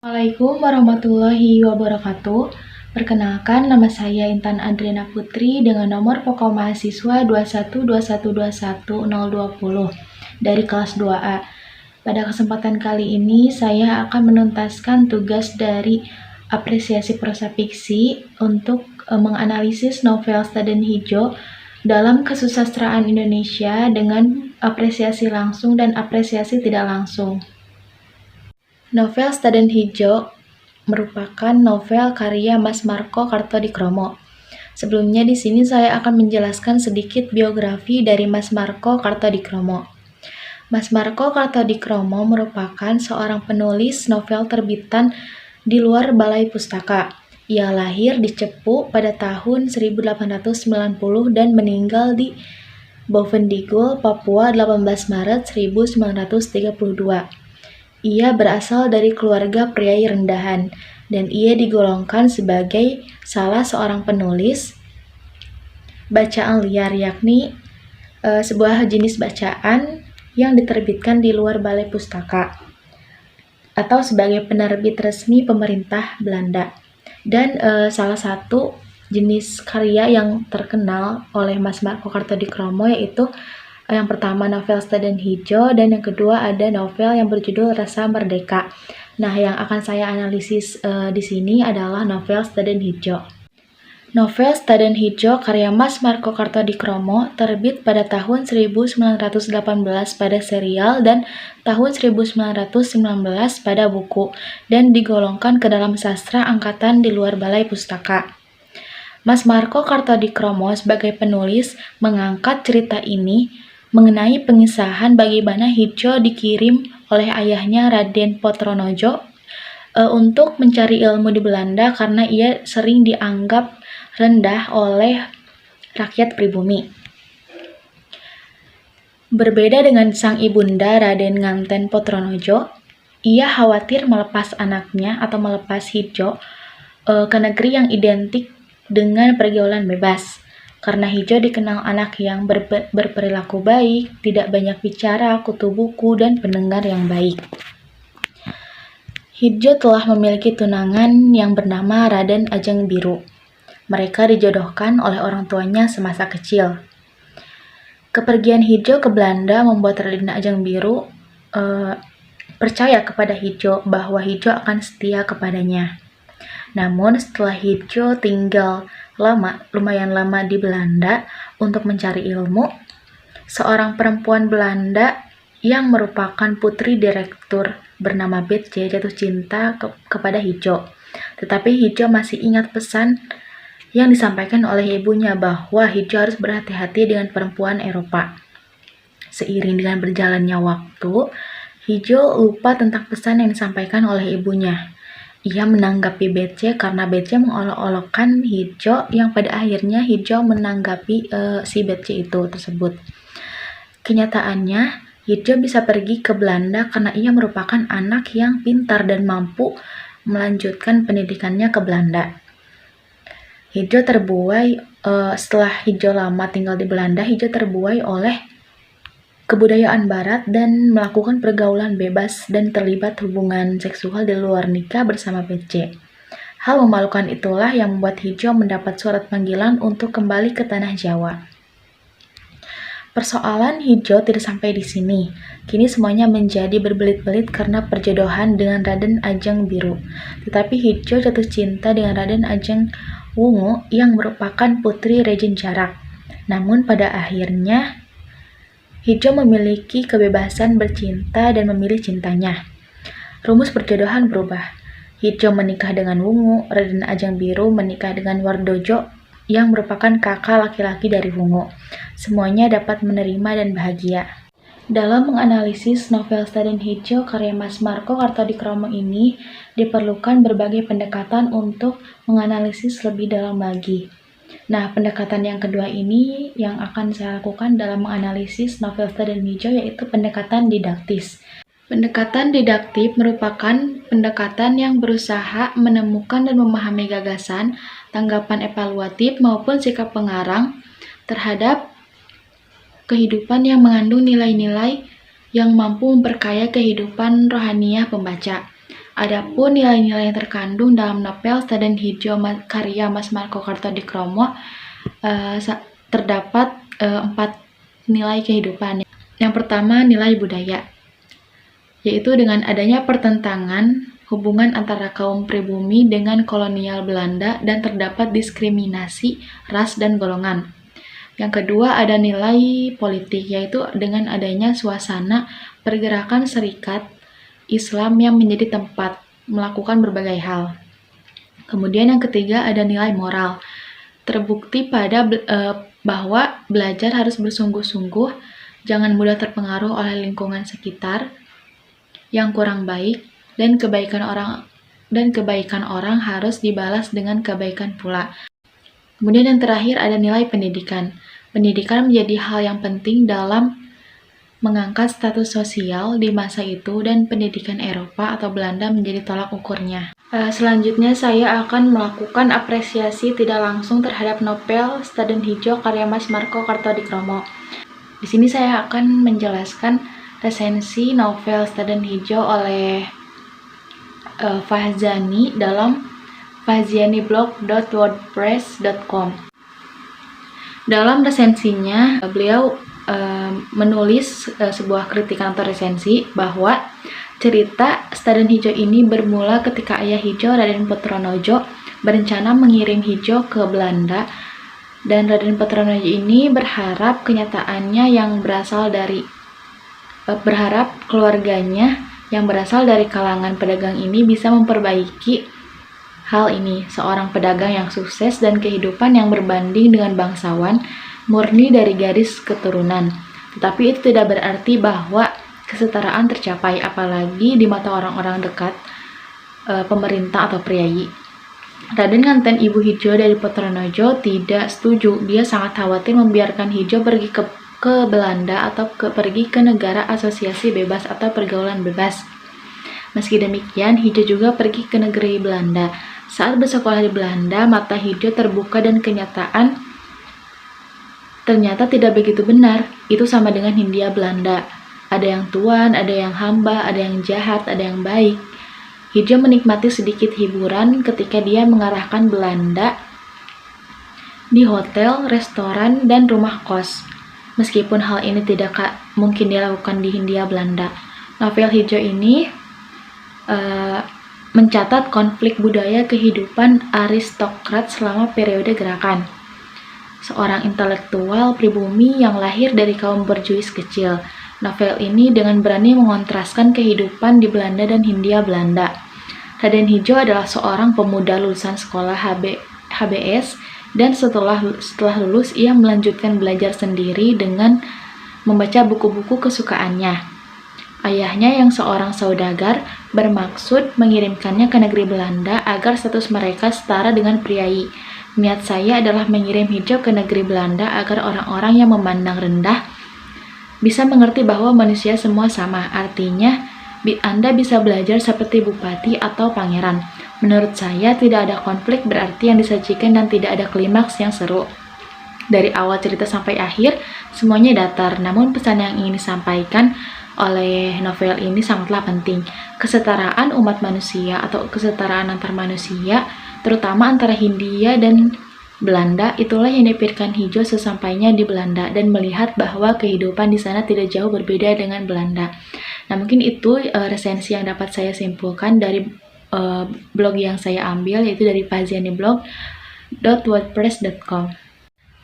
Assalamualaikum warahmatullahi wabarakatuh. Perkenalkan, nama saya Intan Adriana Putri dengan nomor pokok mahasiswa 2121211020 dari kelas 2A. Pada kesempatan kali ini, saya akan menuntaskan tugas dari apresiasi prosa fiksi untuk menganalisis novel Stadion Hijau dalam kesusastraan Indonesia dengan apresiasi langsung dan apresiasi tidak langsung. Novel Stadion Hijau merupakan novel karya Mas Marco Kartodikromo. Sebelumnya di sini saya akan menjelaskan sedikit biografi dari Mas Marco Kartodikromo. Mas Marco Kartodikromo merupakan seorang penulis novel terbitan di luar Balai Pustaka. Ia lahir di Cepu pada tahun 1890 dan meninggal di Bovendigul, Papua 18 Maret 1932. Ia berasal dari keluarga priai rendahan, dan ia digolongkan sebagai salah seorang penulis bacaan liar, yakni sebuah jenis bacaan yang diterbitkan di luar Balai Pustaka atau sebagai penerbit resmi pemerintah Belanda. Dan salah satu jenis karya yang terkenal oleh Mas Marco Kartodikromo yaitu yang pertama novel Stadion Hijau, dan yang kedua ada novel yang berjudul Rasa Merdeka. Nah, yang akan saya analisis di sini adalah novel Stadion Hijau. Novel Stadion Hijau karya Mas Marco Kartodikromo terbit pada tahun 1918 pada serial dan tahun 1919 pada buku, dan digolongkan ke dalam sastra angkatan di luar Balai Pustaka. Mas Marco Kartodikromo sebagai penulis mengangkat cerita ini mengenai pengisahan bagaimana Hijau dikirim oleh ayahnya Raden Potronojo untuk mencari ilmu di Belanda karena ia sering dianggap rendah oleh rakyat pribumi. Berbeda dengan sang ibunda Raden Nganten Potronojo, ia khawatir melepas anaknya atau melepas Hijau ke negeri yang identik dengan pergaulan bebas. Karena Hijau dikenal anak yang berperilaku baik, tidak banyak bicara, kutu buku, dan pendengar yang baik. Hijau telah memiliki tunangan yang bernama Raden Ajeng Biru. Mereka dijodohkan oleh orang tuanya semasa kecil. Kepergian Hijau ke Belanda membuat Raden Ajeng Biru percaya kepada Hijau bahwa Hijau akan setia kepadanya. Namun setelah Hijau tinggal lumayan lama di Belanda untuk mencari ilmu, seorang perempuan Belanda yang merupakan putri direktur bernama Betje jatuh cinta kepada Hijau. Tetapi Hijau masih ingat pesan yang disampaikan oleh ibunya bahwa Hijau harus berhati-hati dengan perempuan Eropa. Seiring dengan berjalannya waktu, Hijau lupa tentang pesan yang disampaikan oleh ibunya. Ia menanggapi Betje karena Betje mengolok-olokkan Hijau, yang pada akhirnya Hijau menanggapi si Betje itu tersebut. Kenyataannya, Hijau bisa pergi ke Belanda karena ia merupakan anak yang pintar dan mampu melanjutkan pendidikannya ke Belanda. Hijau terbuai setelah Hijau lama tinggal di Belanda, Hijau terbuai oleh kebudayaan barat dan melakukan pergaulan bebas dan terlibat hubungan seksual di luar nikah bersama Betje. Hal memalukan itulah yang membuat Hijau mendapat surat panggilan untuk kembali ke tanah Jawa. Persoalan Hijau tidak sampai di sini. Kini semuanya menjadi berbelit-belit karena perjodohan dengan Raden Ajeng Biru. Tetapi Hijau jatuh cinta dengan Raden Ajeng Wungu yang merupakan putri Raden Jarak. Namun pada akhirnya Hijau memiliki kebebasan bercinta dan memilih cintanya. Rumus perjodohan berubah. Hijau menikah dengan Wungu, Raden Ajeng Biru menikah dengan Wardojo yang merupakan kakak laki-laki dari Wungu. Semuanya dapat menerima dan bahagia. Dalam menganalisis novel Stadion Hijau karya Mas Marco Kartodikromo ini, diperlukan berbagai pendekatan untuk menganalisis lebih dalam lagi. Nah, pendekatan yang kedua ini yang akan saya lakukan dalam menganalisis novel Stadion Hijau yaitu pendekatan didaktis. Pendekatan didaktif merupakan pendekatan yang berusaha menemukan dan memahami gagasan, tanggapan evaluatif maupun sikap pengarang terhadap kehidupan yang mengandung nilai-nilai yang mampu memperkaya kehidupan rohaniah pembaca. Adapun nilai-nilai yang terkandung dalam novel Stadion Hijau karya Mas Marco Kartodikromo terdapat 4 nilai kehidupan. Yang pertama, nilai budaya, yaitu dengan adanya pertentangan hubungan antara kaum pribumi dengan kolonial Belanda dan terdapat diskriminasi ras dan golongan. Yang kedua, ada nilai politik, yaitu dengan adanya suasana pergerakan serikat Islam yang menjadi tempat melakukan berbagai hal. Kemudian yang ketiga, ada nilai moral. Terbukti bahwa belajar harus bersungguh-sungguh, jangan mudah terpengaruh oleh lingkungan sekitar yang kurang baik, dan kebaikan orang harus dibalas dengan kebaikan pula. Kemudian yang terakhir ada nilai pendidikan. Pendidikan menjadi hal yang penting dalam mengangkat status sosial di masa itu, dan pendidikan Eropa atau Belanda menjadi tolak ukurnya. Selanjutnya saya akan melakukan apresiasi tidak langsung terhadap novel Stadion Hijau karya Mas Marco Kartodikromo. Di sini saya akan menjelaskan resensi novel Stadion Hijau oleh Fahzani dalam fahzaniblog.wordpress.com. Dalam resensinya, beliau menulis sebuah kritikan atau resensi bahwa cerita Stadion Hijau ini bermula ketika Ayah Hijau, Raden Petronojo, berencana mengirim Hijau ke Belanda, dan Raden Petronojo ini berharap keluarganya yang berasal dari kalangan pedagang ini bisa memperbaiki hal ini. Seorang pedagang yang sukses dan kehidupan yang berbanding dengan bangsawan murni dari garis keturunan. Tetapi itu tidak berarti bahwa kesetaraan tercapai, apalagi di mata orang-orang dekat pemerintah atau priayi. Raden Nganten Ibu Hijau dari Petronojo tidak setuju. Dia sangat khawatir membiarkan Hijau pergi ke Belanda atau pergi ke negara asosiasi bebas atau pergaulan bebas. Meski demikian, Hijau juga pergi ke negeri Belanda. Saat bersekolah di Belanda, mata Hijau terbuka dan kenyataan ternyata tidak begitu benar. Itu sama dengan Hindia Belanda. Ada yang tuan, ada yang hamba, ada yang jahat, ada yang baik. Hijau menikmati sedikit hiburan ketika dia mengarahkan Belanda di hotel, restoran, dan rumah kos. Meskipun hal ini tidak mungkin dilakukan di Hindia Belanda. Novel Hijau ini mencatat konflik budaya kehidupan aristokrat selama periode gerakan. Seorang intelektual pribumi yang lahir dari kaum berjuis kecil. Novel ini dengan berani mengontraskan kehidupan di Belanda dan Hindia Belanda. Raden Hijau adalah seorang pemuda lulusan sekolah HBS, dan setelah lulus ia melanjutkan belajar sendiri dengan membaca buku-buku kesukaannya. Ayahnya yang seorang saudagar bermaksud mengirimkannya ke negeri Belanda agar status mereka setara dengan priayi. Niat saya adalah mengirim Hijau ke negeri Belanda agar orang-orang yang memandang rendah bisa mengerti bahwa manusia semua sama. Artinya, Anda bisa belajar seperti bupati atau pangeran. Menurut saya, tidak ada konflik berarti yang disajikan dan tidak ada klimaks yang seru. Dari awal cerita sampai akhir, semuanya datar. Namun pesan yang ingin disampaikan oleh novel ini sangatlah penting. Kesetaraan umat manusia atau kesetaraan antar manusia, terutama antara Hindia dan Belanda, itulah yang dipikirkan Hijau sesampainya di Belanda dan melihat bahwa kehidupan di sana tidak jauh berbeda dengan Belanda. Nah, mungkin itu resensi yang dapat saya simpulkan dari blog yang saya ambil, yaitu dari fahzaniblog.wordpress.com.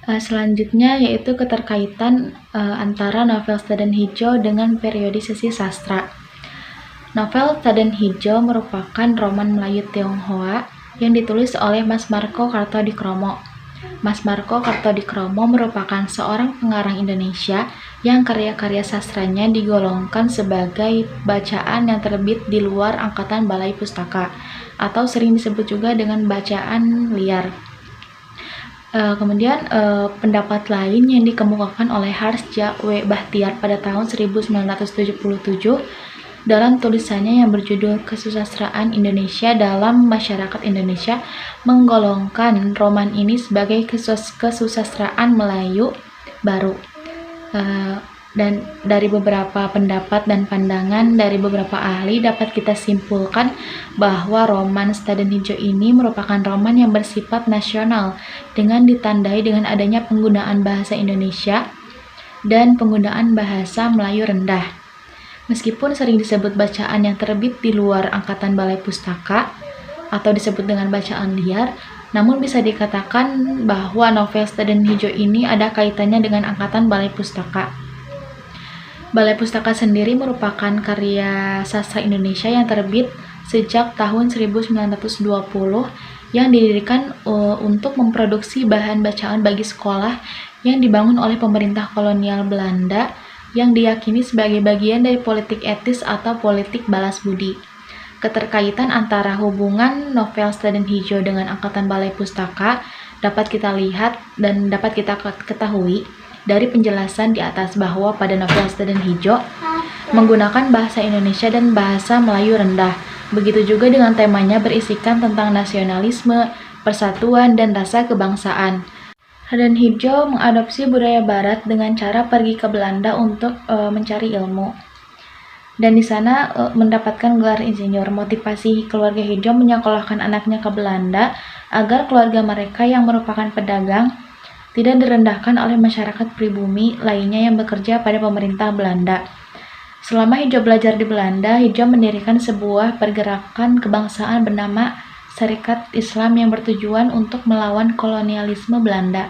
Selanjutnya yaitu keterkaitan antara novel Stadion Hijau dengan periodisasi sastra. Novel Stadion Hijau merupakan roman Melayu Tionghoa yang ditulis oleh Mas Marco Kartodikromo. Mas Marco Kartodikromo merupakan seorang pengarang Indonesia yang karya-karya sastranya digolongkan sebagai bacaan yang terbit di luar angkatan Balai Pustaka, atau sering disebut juga dengan bacaan liar. Kemudian pendapat lain yang dikemukakan oleh Harsja W. Bahtiar pada tahun 1977 dalam tulisannya yang berjudul Kesusastraan Indonesia dalam Masyarakat Indonesia menggolongkan roman ini sebagai kesusastraan Melayu baru. Dan dari beberapa pendapat dan pandangan dari beberapa ahli dapat kita simpulkan bahwa roman Stadion Hijau ini merupakan roman yang bersifat nasional dengan ditandai dengan adanya penggunaan bahasa Indonesia dan penggunaan bahasa Melayu rendah. Meskipun sering disebut bacaan yang terbit di luar angkatan Balai Pustaka atau disebut dengan bacaan liar, namun bisa dikatakan bahwa novel Stadion Hijau ini ada kaitannya dengan angkatan Balai Pustaka. Balai Pustaka sendiri merupakan karya sastra Indonesia yang terbit sejak tahun 1920 yang didirikan untuk memproduksi bahan bacaan bagi sekolah yang dibangun oleh pemerintah kolonial Belanda yang diyakini sebagai bagian dari politik etis atau politik balas budi. Keterkaitan antara hubungan novel Stadion Hijau dengan angkatan Balai Pustaka dapat kita lihat dan dapat kita ketahui dari penjelasan di atas bahwa pada novel Stadion Hijau menggunakan bahasa Indonesia dan bahasa Melayu rendah. Begitu juga dengan temanya berisikan tentang nasionalisme, persatuan, dan rasa kebangsaan. Stadion Hijau mengadopsi budaya barat dengan cara pergi ke Belanda untuk mencari ilmu. Dan di sana mendapatkan gelar insinyur. Motivasi keluarga Hijau menyekolahkan anaknya ke Belanda agar keluarga mereka yang merupakan pedagang tidak direndahkan oleh masyarakat pribumi lainnya yang bekerja pada pemerintah Belanda. Selama Hijau belajar di Belanda, Hijau mendirikan sebuah pergerakan kebangsaan bernama Serikat Islam yang bertujuan untuk melawan kolonialisme Belanda.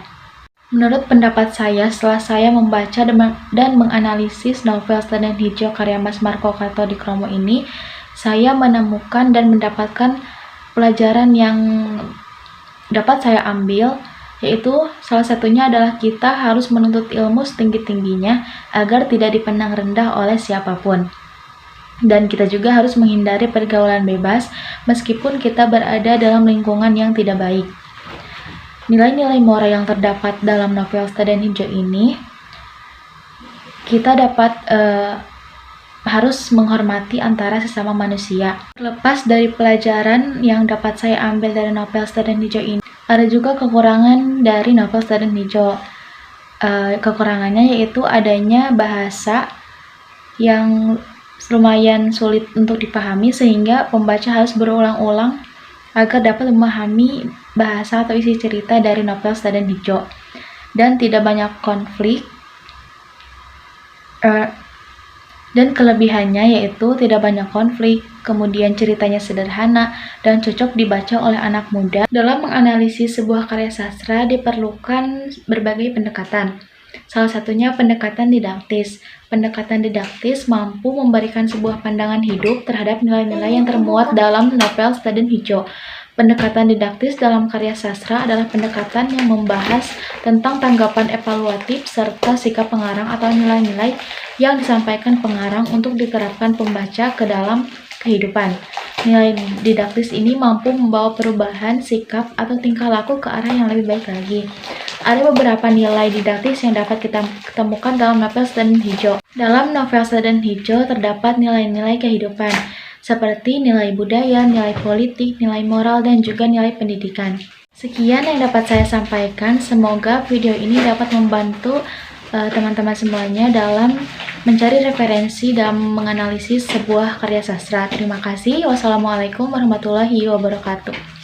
Menurut pendapat saya, setelah saya membaca dan menganalisis novel Stadion Hijau karya Mas Marco Kartodikromo ini, saya menemukan dan mendapatkan pelajaran yang dapat saya ambil, yaitu salah satunya adalah kita harus menuntut ilmu setinggi-tingginya agar tidak dipandang rendah oleh siapapun. Dan kita juga harus menghindari pergaulan bebas meskipun kita berada dalam lingkungan yang tidak baik. Nilai-nilai moral yang terdapat dalam novel Stadion Hijau ini, kita dapat harus menghormati antara sesama manusia. Terlepas dari pelajaran yang dapat saya ambil dari novel Stadion Hijau ini, ada juga kekurangan dari novel Stadion Hijau. Kekurangannya yaitu adanya bahasa yang lumayan sulit untuk dipahami sehingga pembaca harus berulang-ulang agar dapat memahami bahasa atau isi cerita dari novel Stadion Hijau. Dan tidak banyak konflik. Dan kelebihannya yaitu tidak banyak konflik, kemudian ceritanya sederhana dan cocok dibaca oleh anak muda. Dalam menganalisis sebuah karya sastra diperlukan berbagai pendekatan. Salah satunya pendekatan didaktis. Pendekatan didaktis mampu memberikan sebuah pandangan hidup terhadap nilai-nilai yang termuat dalam novel Stadion Hijau. Pendekatan didaktis dalam karya sastra adalah pendekatan yang membahas tentang tanggapan evaluatif serta sikap pengarang atau nilai-nilai yang disampaikan pengarang untuk diterapkan pembaca ke dalam kehidupan. Nilai didaktis ini mampu membawa perubahan sikap atau tingkah laku ke arah yang lebih baik lagi. Ada beberapa nilai didaktis yang dapat kita ketemukan dalam novel Stadion Hijau. Dalam novel Stadion Hijau terdapat nilai-nilai kehidupan, seperti nilai budaya, nilai politik, nilai moral, dan juga nilai pendidikan. Sekian yang dapat saya sampaikan. Semoga video ini dapat membantu teman-teman semuanya dalam mencari referensi dalam menganalisis sebuah karya sastra. Terima kasih. Wassalamualaikum warahmatullahi wabarakatuh.